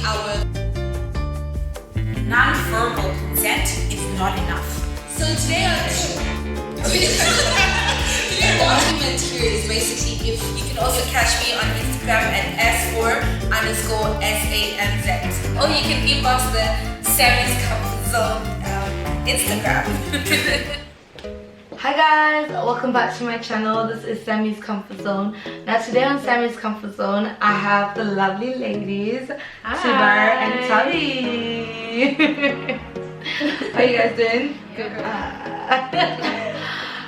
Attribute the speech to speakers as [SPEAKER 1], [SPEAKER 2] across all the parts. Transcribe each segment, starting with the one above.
[SPEAKER 1] our non-verbal consent is not enough. So today the argument here is basically, if you can also catch me on Instagram at S4_SAMZ, or you can inbox the Sammy's Comfort Zone Instagram.
[SPEAKER 2] Hi guys, welcome back to my channel. This is Sammy's Comfort Zone. Now today on Sammy's Comfort Zone, I have the lovely ladies, Tibar and Tabi. How you guys doing?
[SPEAKER 3] Good.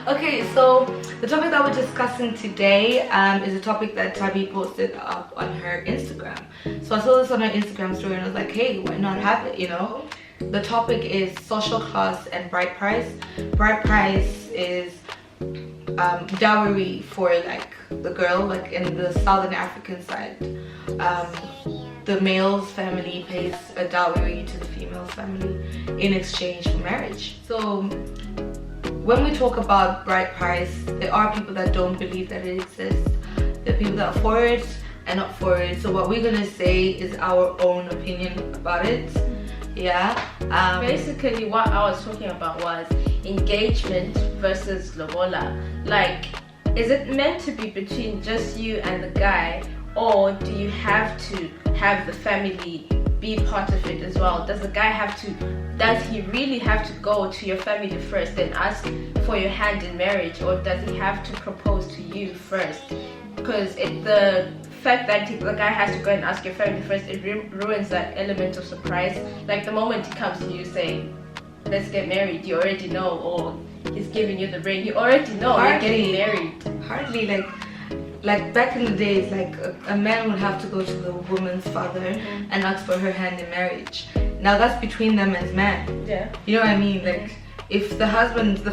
[SPEAKER 2] Okay, so the topic that we're discussing today is a topic that Tabi posted up on her Instagram. So I saw this on her Instagram story and I was like, hey, why not have it, you know? The topic is social class and bride price. Bride price is dowry for like the girl, like in the Southern African side. The male's family pays a dowry to the female's family in exchange for marriage. So when we talk about bride price, there are people that don't believe that it exists. There are people that are for it and not for it. So what we're gonna say is our own opinion about it. Yeah.
[SPEAKER 3] Basically, what I was talking about was engagement versus lobola. Like, is it meant to be between just you and the guy, or do you have to have the family be part of it as well? Does the guy have to? Does he really have to go to your family first and ask for your hand in marriage, or does he have to propose to you first? Because the fact that the guy has to go and ask your family first, it ruins that element of surprise. Like the moment he comes to you saying, let's get married, you already know, or he's giving you the ring, you already know you're getting married.
[SPEAKER 2] Hardly. Like back in the days, like a man would have to go to the woman's father and ask for her hand in marriage. Now that's between them as men.
[SPEAKER 3] Yeah.
[SPEAKER 2] You know what I mean? Like if the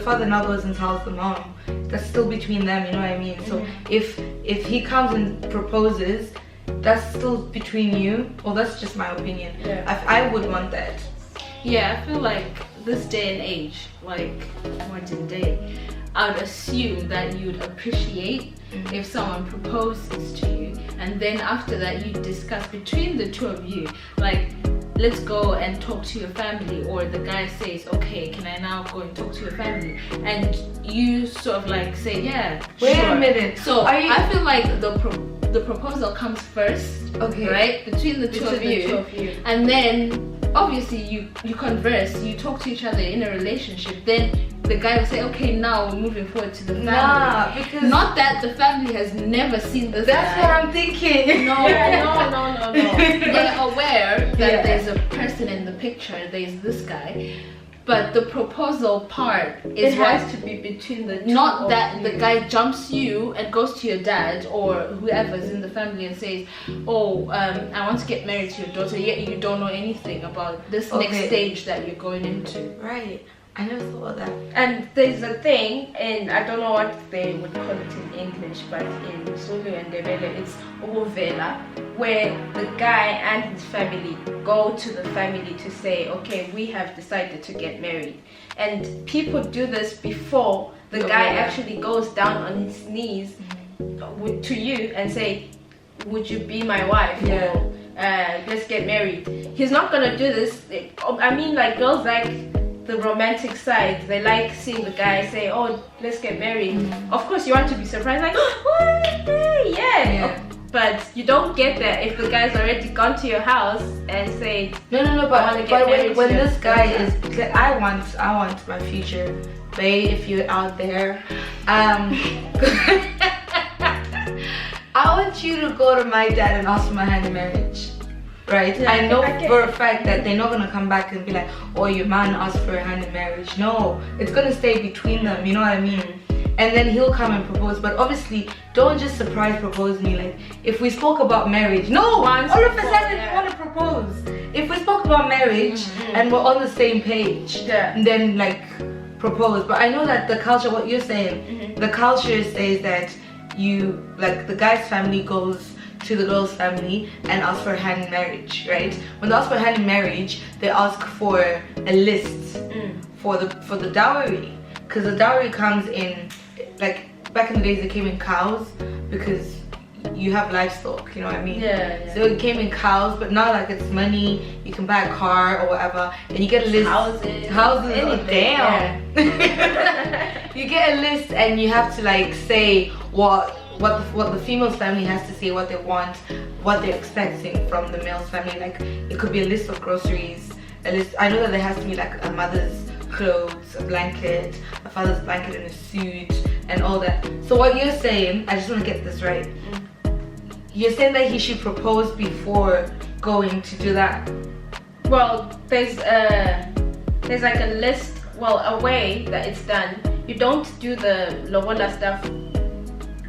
[SPEAKER 2] father now goes and tells the mom, that's still between them, you know what I mean? So if he comes and proposes, that's still between you. Well, that's just my opinion.
[SPEAKER 3] Yeah.
[SPEAKER 2] I would want that.
[SPEAKER 4] Yeah, I feel like this day and age, like modern day, I would assume that you'd appreciate if someone proposes to you, and then after that you discuss between the two of you, like, let's go and talk to your family, or the guy says, okay, can I now go and talk to your family? And you sort of like say, yeah,
[SPEAKER 2] Wait
[SPEAKER 4] sure.
[SPEAKER 2] a minute.
[SPEAKER 4] So
[SPEAKER 2] I
[SPEAKER 4] feel like the proposal comes first,
[SPEAKER 2] Okay.
[SPEAKER 4] right? Between the two of you, and then obviously you converse, you talk to each other in a relationship. Then the guy will say, okay, now we're moving forward to the family.
[SPEAKER 2] Nah, because
[SPEAKER 4] not that the family has never seen this
[SPEAKER 2] that's
[SPEAKER 4] guy.
[SPEAKER 2] what I'm thinking.
[SPEAKER 4] No.
[SPEAKER 3] No.
[SPEAKER 4] They're aware that
[SPEAKER 2] Yeah.
[SPEAKER 4] there's a person in the picture, there's this guy, but the proposal part is
[SPEAKER 3] It has to be between the two.
[SPEAKER 4] not
[SPEAKER 3] of
[SPEAKER 4] that
[SPEAKER 3] you.
[SPEAKER 4] the guy jumps you and goes to your dad or whoever's in the family and says, oh, I want to get married to your daughter, yet you don't know anything about this next
[SPEAKER 2] Okay.
[SPEAKER 4] stage that you're going into.
[SPEAKER 2] Right. I never thought of that.
[SPEAKER 3] And there's a thing, and I don't know what they would call it in English, but in Zulu and Ndebele it's ukuvela, where the guy and his family go to the family to say, okay, we have decided to get married. And people do this before the guy actually goes down on his knees to you and say, would you be my wife?
[SPEAKER 2] Yeah.
[SPEAKER 3] Or let's get married. He's not gonna do this. I mean, like, girls like the romantic side. They like seeing the guy say, oh, let's get married. Of course you want to be surprised, like, oh, yeah. But you don't get that if the guy's already gone to your house and say,
[SPEAKER 2] No,
[SPEAKER 3] I wanna
[SPEAKER 2] but
[SPEAKER 3] get married
[SPEAKER 2] when
[SPEAKER 3] to your
[SPEAKER 2] this guy
[SPEAKER 3] daughter.
[SPEAKER 2] is, I want my future bae, if you're out there, I want you to go to my dad and ask for my hand in marriage. Right?
[SPEAKER 3] Yeah,
[SPEAKER 2] I know
[SPEAKER 3] okay.
[SPEAKER 2] for a fact that they're not gonna come back and be like, oh, your man asked for a hand in marriage. No, it's gonna stay between them, you know what I mean? And then he'll come and propose. But obviously, don't just surprise propose me. Like, if we spoke about marriage, no, all of a sudden you want to propose. If we spoke about marriage and we're on the same page, then like propose. But I know that the culture, what you're saying, the culture says that you, like, the guy's family goes to the girl's family and ask for a hand in marriage, right? When they ask for a hand in marriage, they ask for a list for the dowry, because the dowry comes in, like, back in the days it came in cows, because you have livestock, you know what I mean?
[SPEAKER 3] Yeah.
[SPEAKER 2] So it came in cows, but now like it's money, you can buy a car or whatever, and you get a list.
[SPEAKER 3] Houses,
[SPEAKER 2] oh,
[SPEAKER 3] anything,
[SPEAKER 2] damn. You get a list and you have to like say what the female's family has to say, what they want, what they're expecting from the male's family. Like it could be a list of groceries, a list. I know that there has to be like a mother's clothes, a blanket, a father's blanket and a suit and all that. So what you're saying, I just want to get this right. You're saying that he should propose before going to do that?
[SPEAKER 3] Well, there's like a list, well, a way that it's done. You don't do the lobola stuff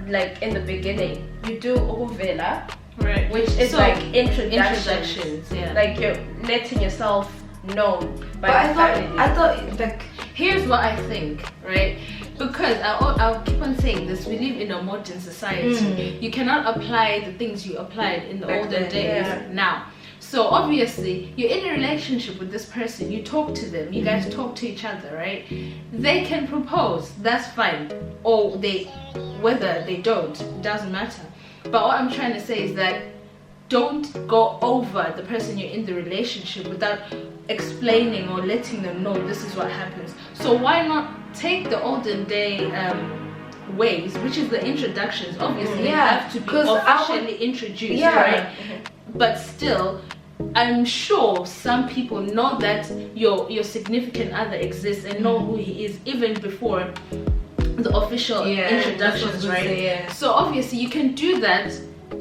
[SPEAKER 3] like in the beginning. You do ukuvela,
[SPEAKER 4] Right.
[SPEAKER 3] which is
[SPEAKER 4] So,
[SPEAKER 3] like introductions.
[SPEAKER 4] introductions, yeah.
[SPEAKER 3] Like you're letting yourself known by
[SPEAKER 2] But
[SPEAKER 3] the family.
[SPEAKER 2] I thought like
[SPEAKER 4] Here's what I think, right? Because I'll keep on saying this, we live in a modern society. You cannot apply the things you applied in the
[SPEAKER 2] Back
[SPEAKER 4] olden
[SPEAKER 2] then,
[SPEAKER 4] days
[SPEAKER 3] yeah.
[SPEAKER 4] now. So obviously, you're in a relationship with this person, you talk to them, you guys talk to each other, right? They can propose, that's fine. Or whether they don't, it doesn't matter. But what I'm trying to say is that don't go over the person you're in the relationship without explaining or letting them know this is what happens. So why not take the olden day ways, which is the introductions. Obviously you have to be
[SPEAKER 2] 'cause I
[SPEAKER 4] officially introduced,
[SPEAKER 2] Yeah.
[SPEAKER 4] right? But still, I'm sure some people know that your significant other exists and know who he is even before the official
[SPEAKER 2] that's what I was
[SPEAKER 4] introductions,
[SPEAKER 2] gonna
[SPEAKER 4] right?
[SPEAKER 2] say, yeah.
[SPEAKER 4] So obviously you can do that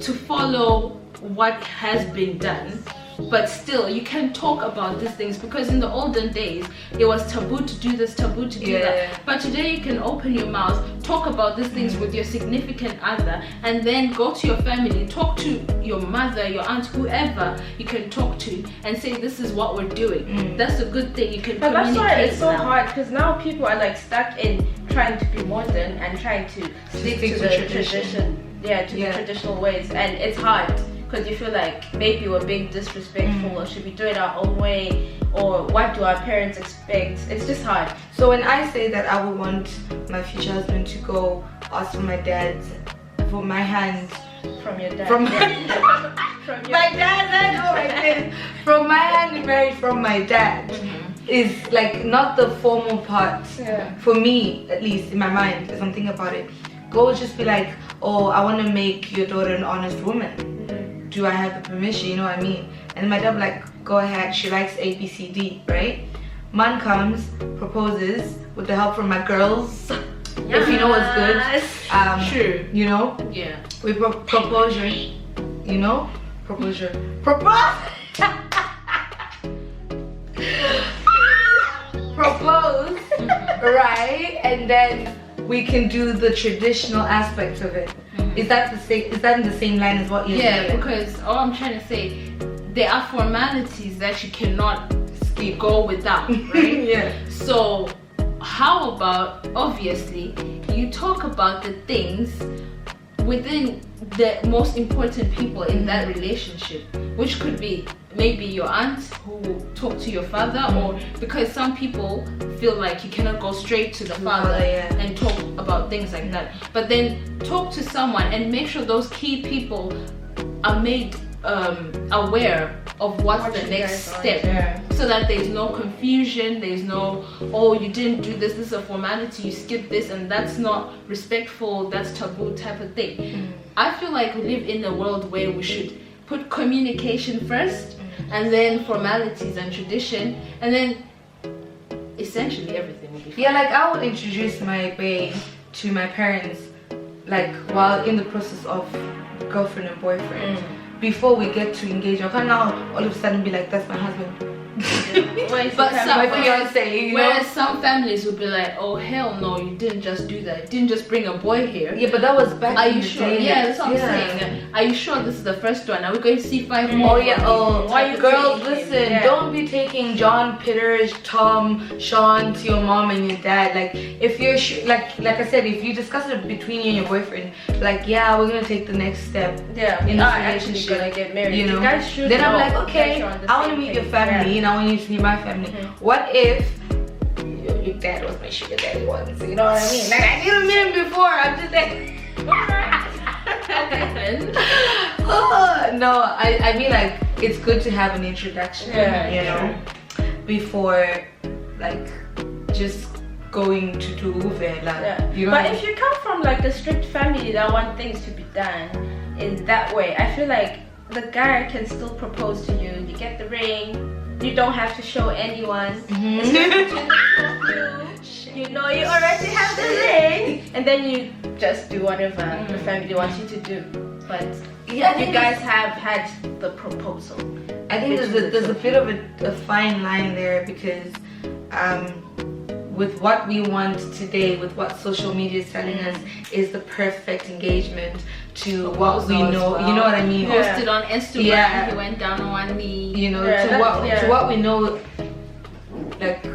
[SPEAKER 4] to follow what has been done, but still you can talk about these things, because in the olden days it was taboo to do this, taboo to do
[SPEAKER 2] Yeah.
[SPEAKER 4] that. But today you can open your mouth, talk about these things with your significant other, and then go to your family, talk to your mother, your aunt, whoever you can talk to, and say this is what we're doing. That's a good thing. You can
[SPEAKER 3] But that's
[SPEAKER 4] communicate.
[SPEAKER 3] why it's so
[SPEAKER 4] now.
[SPEAKER 3] hard, because now people are like stuck in trying to be modern and trying to stick to the tradition. Yeah, to
[SPEAKER 2] Yeah.
[SPEAKER 3] the traditional ways, and it's hard because you feel like maybe we're being disrespectful, or should we do it our own way, or what do our parents expect? It's just hard.
[SPEAKER 2] So when I say that I would want my future husband to go ask for my dad's, for my hand,
[SPEAKER 3] From your dad.
[SPEAKER 2] from
[SPEAKER 3] From your
[SPEAKER 2] my dad, I know like this, from my hand in marriage from my dad, is like not the formal part.
[SPEAKER 3] Yeah.
[SPEAKER 2] For me, at least in my mind, as I'm thinking about it, go just be like, oh, I want to make your daughter an honest woman. Do I have the permission? You know what I mean? And my dad be like, go ahead, she likes A, B, C, D, right? Man comes, proposes with the help from my girls. If you know what's good.
[SPEAKER 4] Sure.
[SPEAKER 2] You know?
[SPEAKER 4] Yeah.
[SPEAKER 2] We propose your, you know? Propose your, propose! Propose, right? And then we can do the traditional aspect of it. Is that the same? Is that in the same line as what you're
[SPEAKER 4] Yeah,
[SPEAKER 2] saying?
[SPEAKER 4] because all I'm trying to say, there are formalities that you cannot go without, right?
[SPEAKER 2] Yeah.
[SPEAKER 4] So how about, obviously, you talk about the things within the most important people in that relationship, which could be maybe your aunt who will talk to your father, or because some people feel like you cannot go straight to the father
[SPEAKER 2] yeah.
[SPEAKER 4] and talk about things like that. But then talk to someone and make sure those key people are made aware of what's
[SPEAKER 3] What
[SPEAKER 4] the
[SPEAKER 3] you
[SPEAKER 4] next
[SPEAKER 3] guys are,
[SPEAKER 4] step,
[SPEAKER 2] yeah.
[SPEAKER 4] so that there's no confusion, there's no, oh, you didn't do this is a formality, you skipped this, and that's not respectful, that's taboo type of thing. I feel like we live in a world where we should put communication first, and then formalities and tradition, and then essentially everything will be fine.
[SPEAKER 2] Yeah, like I would introduce my babe to my parents, like while in the process of girlfriend and boyfriend. Before we get to engage, I can't now all of a sudden be like, that's my husband.
[SPEAKER 4] But
[SPEAKER 2] My fiance, you know?
[SPEAKER 4] whereas some families would be like, oh hell no, you didn't just do that, you didn't just bring a boy here.
[SPEAKER 2] Yeah, but that was back
[SPEAKER 4] Are
[SPEAKER 2] in
[SPEAKER 4] you
[SPEAKER 2] the
[SPEAKER 4] sure?
[SPEAKER 2] day.
[SPEAKER 4] Yeah, that's what I'm
[SPEAKER 2] Yeah.
[SPEAKER 4] saying. Are you sure this is the first one? Are we going to see 5 more?
[SPEAKER 2] Oh yeah, oh,
[SPEAKER 3] Why you
[SPEAKER 2] girls,
[SPEAKER 3] taking him?
[SPEAKER 2] listen,
[SPEAKER 3] Yeah.
[SPEAKER 2] don't be taking John, Peter, Tom, Sean to your mom and your dad. Like, if you're like I said, if you discuss it between you and your boyfriend, like, yeah, we're gonna take the next step.
[SPEAKER 3] Yeah,
[SPEAKER 2] in
[SPEAKER 3] we
[SPEAKER 2] this
[SPEAKER 3] are actually
[SPEAKER 2] relationship,
[SPEAKER 3] gonna get married.
[SPEAKER 2] you know.
[SPEAKER 3] You guys should
[SPEAKER 2] Then I'm
[SPEAKER 3] know
[SPEAKER 2] like,
[SPEAKER 3] that
[SPEAKER 2] okay,
[SPEAKER 3] you're on the
[SPEAKER 2] I want to
[SPEAKER 3] same
[SPEAKER 2] meet your
[SPEAKER 3] page.
[SPEAKER 2] family,
[SPEAKER 3] Yeah.
[SPEAKER 2] and I want you to meet my family. What if your dad was my sugar daddy once? You know what I mean? Like, I didn't meet him before. I'm just like. No, I mean like it's good to have an introduction, you know, before like just going to do like, you know.
[SPEAKER 3] But if you come from like a strict family that want things to be done in that way, I feel like the guy can still propose to you. You get the ring. You don't have to show anyone. It's just between the two of you. You know you already have the ring, and then you just do whatever the family wants you to do. But
[SPEAKER 2] Yeah,
[SPEAKER 3] you guys have had the proposal.
[SPEAKER 2] I think there's a bit of a fine line there because with what we want today, with what social media is telling us is the perfect engagement to what we know.
[SPEAKER 4] Well.
[SPEAKER 2] You know what I mean?
[SPEAKER 4] Posted on Instagram.
[SPEAKER 2] Yeah.
[SPEAKER 4] He went down on one knee.
[SPEAKER 2] You know, to what we know, like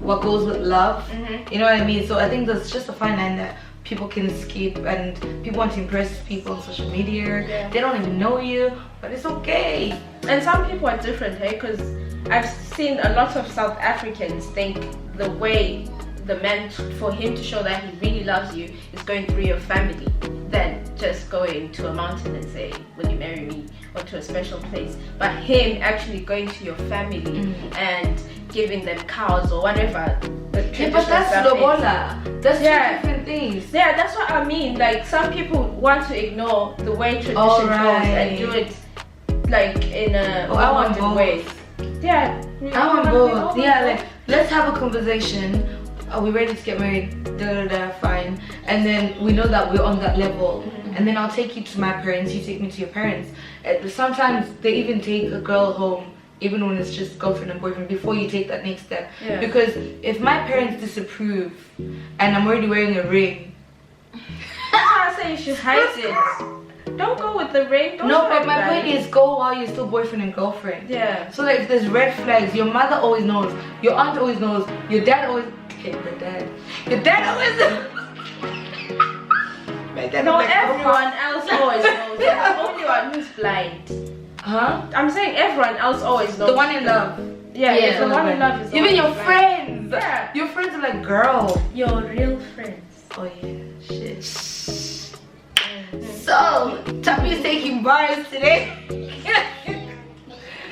[SPEAKER 2] what goes with love. You know what I mean? So I think there's just a fine line that people can skip, and people want to impress people on social media. They don't even know you, but it's okay.
[SPEAKER 3] And some people are different, hey? Because I've seen a lot of South Africans think the way the man, for him to show that he really loves you, is going through your family, than just going to a mountain and say, will you marry me, or to a special place. But him actually going to your family and giving them cows or whatever.
[SPEAKER 2] Yeah, but that's lobola. That's two different things.
[SPEAKER 3] Yeah, that's what I mean. Like some people want to ignore the way tradition goes and do it like in a modern way. Yeah,
[SPEAKER 2] I want both. Yeah, like let's have a conversation. Are we ready to get married? Fine. And then we know that we're on that level. And then I'll take you to my parents. You take me to your parents. Sometimes they even take a girl home, even when it's just girlfriend and boyfriend, before you take that next step. Because if my parents disapprove and I'm already wearing a ring,
[SPEAKER 3] that's why I say you should hide it. Don't go with the ring. Don't
[SPEAKER 2] no, but my point is go while you're still boyfriend and girlfriend.
[SPEAKER 3] Yeah.
[SPEAKER 2] So that if there's red flags, your mother always knows, your aunt always knows, your dad always. Your dad always knows.
[SPEAKER 3] No, everyone else always knows. You're the only one who's blind.
[SPEAKER 2] Huh?
[SPEAKER 3] I'm saying everyone else always knows.
[SPEAKER 2] The one in love.
[SPEAKER 3] Yeah, the one in love is
[SPEAKER 2] even your
[SPEAKER 3] blind.
[SPEAKER 2] friends.
[SPEAKER 3] Yeah.
[SPEAKER 2] Your friends are like, girl.
[SPEAKER 3] Your real friends.
[SPEAKER 2] Oh yeah, shit. So, Tappy's taking bars today.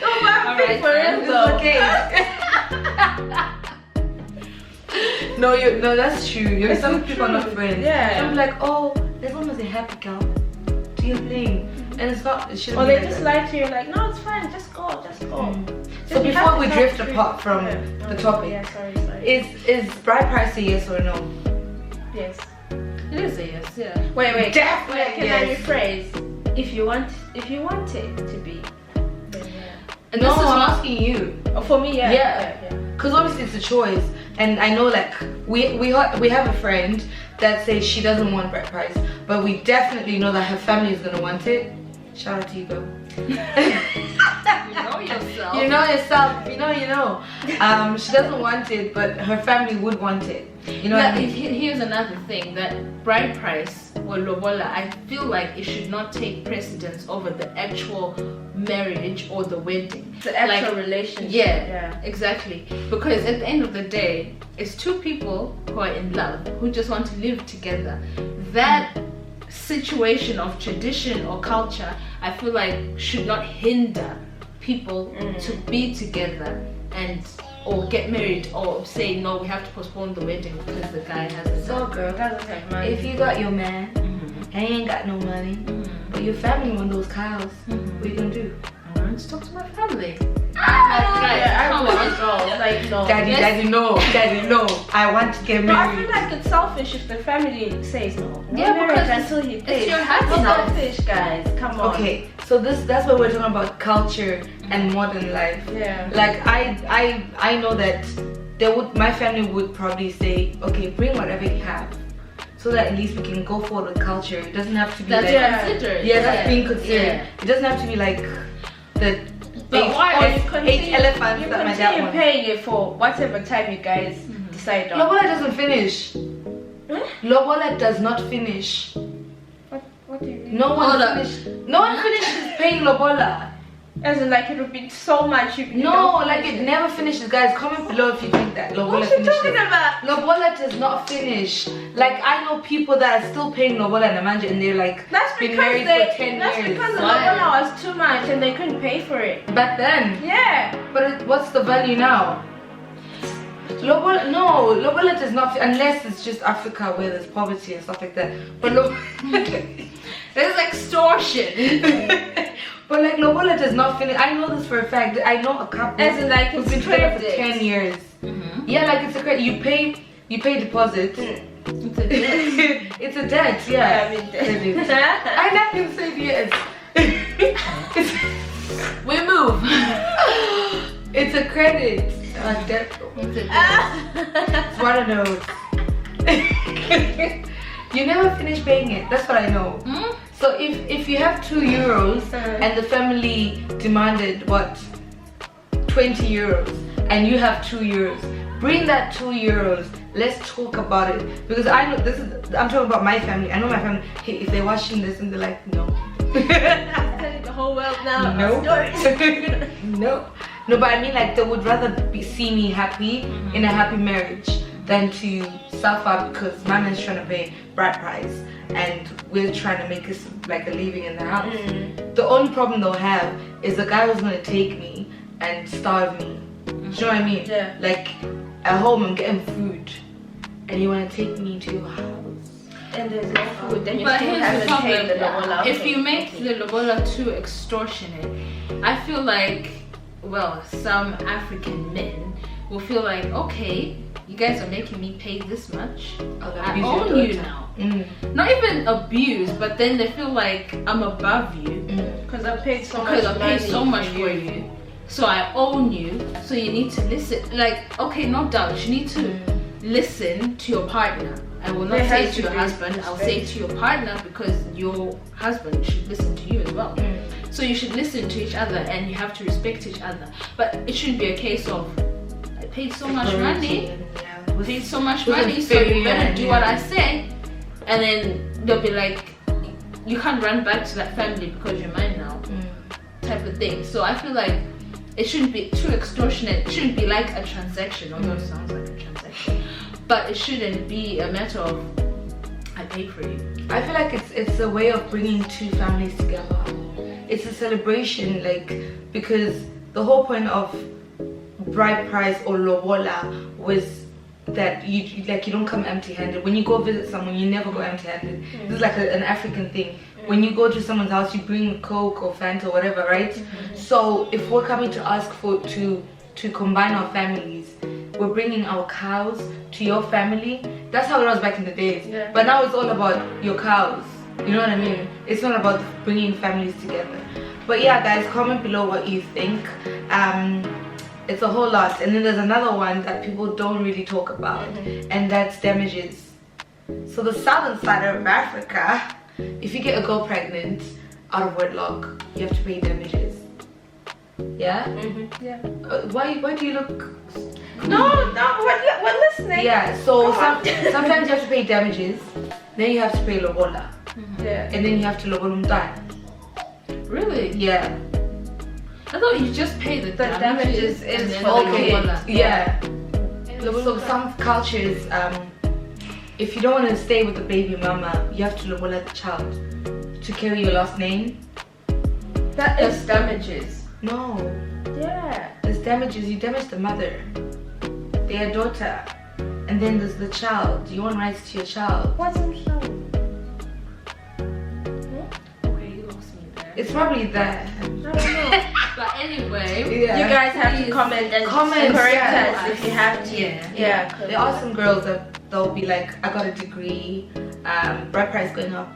[SPEAKER 3] No, but
[SPEAKER 4] Alright,
[SPEAKER 3] for real though.
[SPEAKER 2] Okay. No, that's true. Some people are not friends.
[SPEAKER 3] Yeah.
[SPEAKER 2] I'm like, oh, as long as they're happy, girl, do your thing. And it's not, it shouldn't
[SPEAKER 3] Or
[SPEAKER 2] be
[SPEAKER 3] they
[SPEAKER 2] like
[SPEAKER 3] just
[SPEAKER 2] that.
[SPEAKER 3] lie to you like, no, it's fine, just go.
[SPEAKER 2] So before we drift apart from the topic,
[SPEAKER 3] sorry.
[SPEAKER 2] is bride price a yes or no?
[SPEAKER 3] Yes.
[SPEAKER 4] It is a yes, yeah.
[SPEAKER 3] Wait.
[SPEAKER 2] Definitely
[SPEAKER 3] Can
[SPEAKER 2] yes.
[SPEAKER 3] I rephrase? If you want it to be, then yeah.
[SPEAKER 2] And no, I'm asking you.
[SPEAKER 3] Oh, for me, yeah.
[SPEAKER 2] Yeah. Because obviously it's a choice, and I know like we have a friend that says she doesn't want bride price, but we definitely know that her family is gonna want it. Shout out to you, girl.
[SPEAKER 4] You know yourself.
[SPEAKER 2] You know yourself. You know. She doesn't want it, but her family would want it. You know what I mean?
[SPEAKER 4] Here's another thing, that bride price or lobola, I feel like it should not take precedence over the actual marriage or the wedding.
[SPEAKER 3] The actual relationship.
[SPEAKER 4] Yeah, exactly. Because at the end of the day, it's two people who are in love, who just want to live together. That situation of tradition or culture, I feel like should not hinder people to be together and or get married, or say no, we have to postpone the wedding because the guy hasn't.
[SPEAKER 2] So girl,
[SPEAKER 3] Doesn't have money.
[SPEAKER 2] if you got your man and he ain't got no money, but your family want those cows, what you gonna do?
[SPEAKER 4] I'm going to talk to my family.
[SPEAKER 3] I
[SPEAKER 4] Come
[SPEAKER 3] would
[SPEAKER 4] on.
[SPEAKER 3] as well. Like no.
[SPEAKER 2] Daddy, no, I want to get
[SPEAKER 3] No, I
[SPEAKER 2] married.
[SPEAKER 3] feel like it's selfish if the family says no.
[SPEAKER 4] Yeah,
[SPEAKER 3] marriage
[SPEAKER 4] because
[SPEAKER 3] until he pays.
[SPEAKER 4] your
[SPEAKER 3] It's
[SPEAKER 4] happiness.
[SPEAKER 3] selfish, guys. Come on.
[SPEAKER 2] Okay, so that's what we're talking about, culture and modern life.
[SPEAKER 3] Yeah.
[SPEAKER 2] Like I know that my family would probably say, okay, bring whatever you have, so that at least we can go forward with culture. It doesn't have to be
[SPEAKER 4] That's
[SPEAKER 2] like
[SPEAKER 4] considered.
[SPEAKER 2] yeah, that's being considered.
[SPEAKER 4] Yeah.
[SPEAKER 2] It doesn't have to be like the
[SPEAKER 4] But why
[SPEAKER 3] Or you
[SPEAKER 2] eight elephants
[SPEAKER 3] you
[SPEAKER 2] that my dad
[SPEAKER 3] continue
[SPEAKER 2] wants.
[SPEAKER 3] paying it for whatever time you guys decide on.
[SPEAKER 2] Lobola doesn't finish. Lobola does not finish.
[SPEAKER 3] What do you mean?
[SPEAKER 2] No one
[SPEAKER 4] Hold up.
[SPEAKER 2] finishes paying Lobola.
[SPEAKER 3] As in, like, it would be so much. You
[SPEAKER 2] No,
[SPEAKER 3] don't
[SPEAKER 2] like
[SPEAKER 3] finish
[SPEAKER 2] it never finishes. Guys, comment below if you think that Lobola
[SPEAKER 3] What's she
[SPEAKER 2] finishes.
[SPEAKER 3] talking about?
[SPEAKER 2] Lobola does not finish. Like, I know people that are still paying Lobola and Namanja and they're like,
[SPEAKER 3] That's
[SPEAKER 2] been
[SPEAKER 3] because
[SPEAKER 2] married
[SPEAKER 3] they.
[SPEAKER 2] for 10
[SPEAKER 3] That's
[SPEAKER 2] years.
[SPEAKER 3] because the
[SPEAKER 4] Why?
[SPEAKER 3] lobola was too much and they couldn't pay for it.
[SPEAKER 2] Back then.
[SPEAKER 3] Yeah.
[SPEAKER 2] But what's the value now? Lobola, no, Lobola does not, unless it's just Africa where there's poverty and stuff like that. But
[SPEAKER 4] There's extortion.
[SPEAKER 2] but like Lobola does not finish. I know this for a fact. I know a couple
[SPEAKER 3] As in, like,
[SPEAKER 2] who've
[SPEAKER 3] it's
[SPEAKER 2] been together for
[SPEAKER 3] credit.
[SPEAKER 2] 10 years. Yeah, like it's a credit. You pay deposit. It's a debt, yeah.
[SPEAKER 3] I mean,
[SPEAKER 2] Credit. I never said yes.
[SPEAKER 4] We move.
[SPEAKER 2] It's a credit. Debt. It's what I know. You never finish paying it. That's what I know. So if you have €2 and the family demanded what 20 euros and you have €2, bring that €2. Let's talk about it because I know this is. I'm talking about my family. I know my family. Hey, if they're watching this and they're like, no.
[SPEAKER 3] Telling the whole world now.
[SPEAKER 2] No.
[SPEAKER 3] Stories.
[SPEAKER 2] No, but I mean like they would rather see me happy in a happy marriage than to suffer because my man's trying to pay bride price and we're trying to make us like a living in the house. The only problem they'll have is the guy who's gonna take me and starve me. Do you know what I mean?
[SPEAKER 3] Yeah.
[SPEAKER 2] Like at home I'm getting food and you wanna take me to your house.
[SPEAKER 3] And there's no food, then you
[SPEAKER 4] But
[SPEAKER 3] still
[SPEAKER 4] here's the
[SPEAKER 3] haven't paid the
[SPEAKER 4] problem.
[SPEAKER 3] lobola.
[SPEAKER 4] If you make the lobola too extortionate, I feel like, well, some African men will feel like, okay, you guys are making me pay this much. I own you now. Not even abuse, but then they feel like I'm above you
[SPEAKER 3] because I paid so much.
[SPEAKER 4] because I paid
[SPEAKER 3] money
[SPEAKER 4] so much for you. So I own you. So you need to listen. Like, okay, no doubt, you need to listen to your partner. I will not
[SPEAKER 3] There
[SPEAKER 4] say
[SPEAKER 3] has
[SPEAKER 4] to
[SPEAKER 3] to
[SPEAKER 4] your
[SPEAKER 3] be
[SPEAKER 4] husband, I'll say to your partner because your husband should listen to you as well. So you should listen to each other and you have to respect each other. But it shouldn't be a case of, I paid so much money, paid so much money, so you better do what I say. And then they'll be like, you can't run back to that family because you're mine now, type of thing. So I feel like it shouldn't be too extortionate. It shouldn't be like a transaction, although it sounds like a transaction. But it shouldn't be a matter of, I pay for you.
[SPEAKER 2] I feel like it's a way of bringing two families together. It's a celebration, like, because the whole point of bride price or lobola was that you don't come empty-handed. When you go visit someone, you never go empty-handed. This is like an African thing. When you go to someone's house, you bring Coke or Fanta or whatever, right? So if we're coming to ask for to combine our families, we're bringing our cows to your family. That's how it was back in the days.
[SPEAKER 3] Yeah.
[SPEAKER 2] But now it's all about your cows. You know what I mean? It's not about bringing families together. But yeah, guys, comment below what you think. It's a whole lot. And then there's another one that people don't really talk about, and that's damages. So the southern side of Africa, if you get a girl pregnant out of wedlock, you have to pay damages. Yeah?
[SPEAKER 3] Yeah.
[SPEAKER 2] Why do you look...
[SPEAKER 3] No, we're listening.
[SPEAKER 2] Yeah, so sometimes you have to pay damages, then you have to pay lobola,
[SPEAKER 3] Yeah.
[SPEAKER 2] and then you have to lobola umntwana.
[SPEAKER 4] Really?
[SPEAKER 2] Yeah.
[SPEAKER 4] I thought you just pay the
[SPEAKER 3] damages
[SPEAKER 4] and
[SPEAKER 3] is
[SPEAKER 4] then
[SPEAKER 3] for
[SPEAKER 4] the
[SPEAKER 3] the kid.
[SPEAKER 4] lobola.
[SPEAKER 2] Yeah. So some cultures, if you don't want to stay with the baby mama, you have to lobola the child to carry your last name.
[SPEAKER 3] That is damages.
[SPEAKER 2] No,
[SPEAKER 3] Yeah.
[SPEAKER 2] there's damages. You damage the mother, their daughter, and then there's the child. You want rights to your child.
[SPEAKER 3] Wasn't so.
[SPEAKER 4] Okay, you lost me there.
[SPEAKER 2] It's probably there.
[SPEAKER 3] I don't know.
[SPEAKER 4] But anyway,
[SPEAKER 2] Yeah.
[SPEAKER 3] You guys have to
[SPEAKER 4] Please
[SPEAKER 3] comment and
[SPEAKER 2] comment,
[SPEAKER 3] correct
[SPEAKER 2] yeah.
[SPEAKER 3] us if you have to.
[SPEAKER 4] Yeah.
[SPEAKER 2] There are some girls that they'll be like, I got a degree, bride price going up.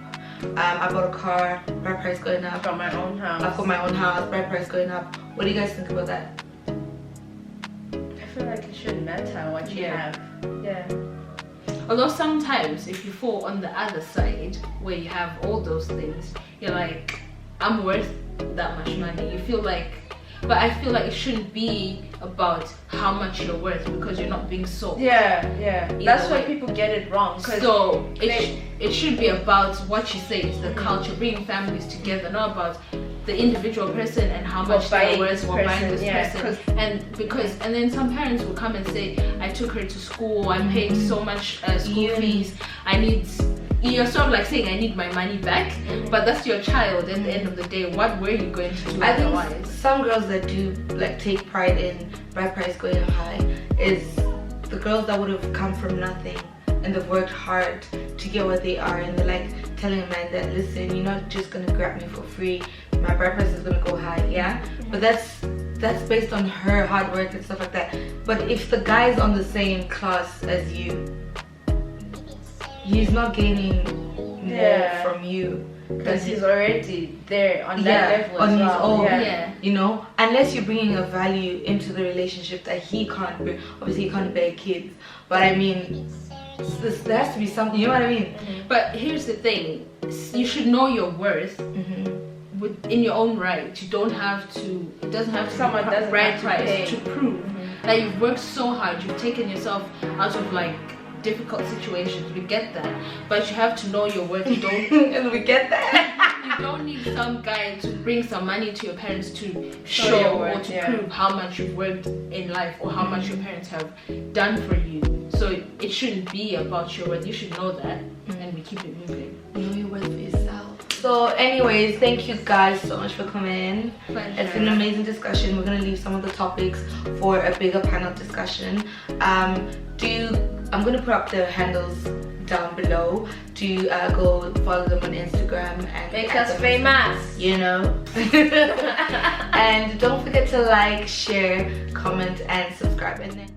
[SPEAKER 2] I bought a car, bride price going up.
[SPEAKER 3] From my own house.
[SPEAKER 2] I've got my own house, bride price going up. What do you guys think about that?
[SPEAKER 3] I feel like it shouldn't matter what you
[SPEAKER 4] Yeah.
[SPEAKER 3] have. Yeah.
[SPEAKER 4] although sometimes if you fall on the other side where you have all those things, you're like, I'm worth that much money. You feel like, but I feel like it shouldn't be about how much you're worth because you're not being sold.
[SPEAKER 3] Yeah, yeah. That's why
[SPEAKER 4] way.
[SPEAKER 3] people get it wrong. 'Cause
[SPEAKER 4] So it should be about what you say is the culture, bringing families together, not about the individual person and how much
[SPEAKER 3] buying
[SPEAKER 4] they're worth,
[SPEAKER 3] this
[SPEAKER 4] or buying this
[SPEAKER 3] person,
[SPEAKER 4] person, and then some parents will come and say, I took her to school, I paid so much school fees, I need. You're sort of like saying, I need my money back, but that's your child. At the end of the day, what were you going to do
[SPEAKER 2] I think
[SPEAKER 4] otherwise?
[SPEAKER 2] some girls that do like take pride in bride price going up high is the girls that would have come from nothing and they've worked hard to get where they are, and they're like telling a man that, listen, you're not just gonna grab me for free, my bride price is gonna go high, yeah? But that's based on her hard work and stuff like that. But if the guy's on the same class as you, he's not gaining more from you
[SPEAKER 3] because he's already there on that level
[SPEAKER 2] on
[SPEAKER 3] as
[SPEAKER 2] his
[SPEAKER 3] well.
[SPEAKER 2] own.
[SPEAKER 4] Yeah.
[SPEAKER 2] You know, unless you're bringing a value into the relationship that he can't bring. Obviously, he can't bear kids, but I mean, there has to be something. You know what I mean?
[SPEAKER 4] But here's the thing: you should know your worth. In your own right. You don't have to. It doesn't have to
[SPEAKER 3] Someone
[SPEAKER 4] be
[SPEAKER 3] doesn't
[SPEAKER 4] bride
[SPEAKER 3] have to
[SPEAKER 4] price
[SPEAKER 3] pay.
[SPEAKER 4] to prove that you've worked so hard. You've taken yourself out of like difficult situations. We get that, but you have to know your worth. You don't.
[SPEAKER 2] And we get that.
[SPEAKER 4] You don't need some guy to bring some money to your parents to
[SPEAKER 3] Show
[SPEAKER 4] show
[SPEAKER 3] your
[SPEAKER 4] or
[SPEAKER 3] worth,
[SPEAKER 4] to
[SPEAKER 3] yeah.
[SPEAKER 4] prove how much you've worked in life or how much your parents have done for you. So it shouldn't be about your worth. You should know that, and we keep it moving.
[SPEAKER 2] Know your worth for yourself. So, anyways, thank you guys so much for coming. It's been an amazing discussion. We're gonna leave some of the topics for a bigger panel discussion. I'm gonna put up the handles down below to go follow them on Instagram and
[SPEAKER 3] Make
[SPEAKER 2] add
[SPEAKER 3] us
[SPEAKER 2] them,
[SPEAKER 3] famous.
[SPEAKER 2] you know. And don't forget to like, share, comment, and subscribe. And then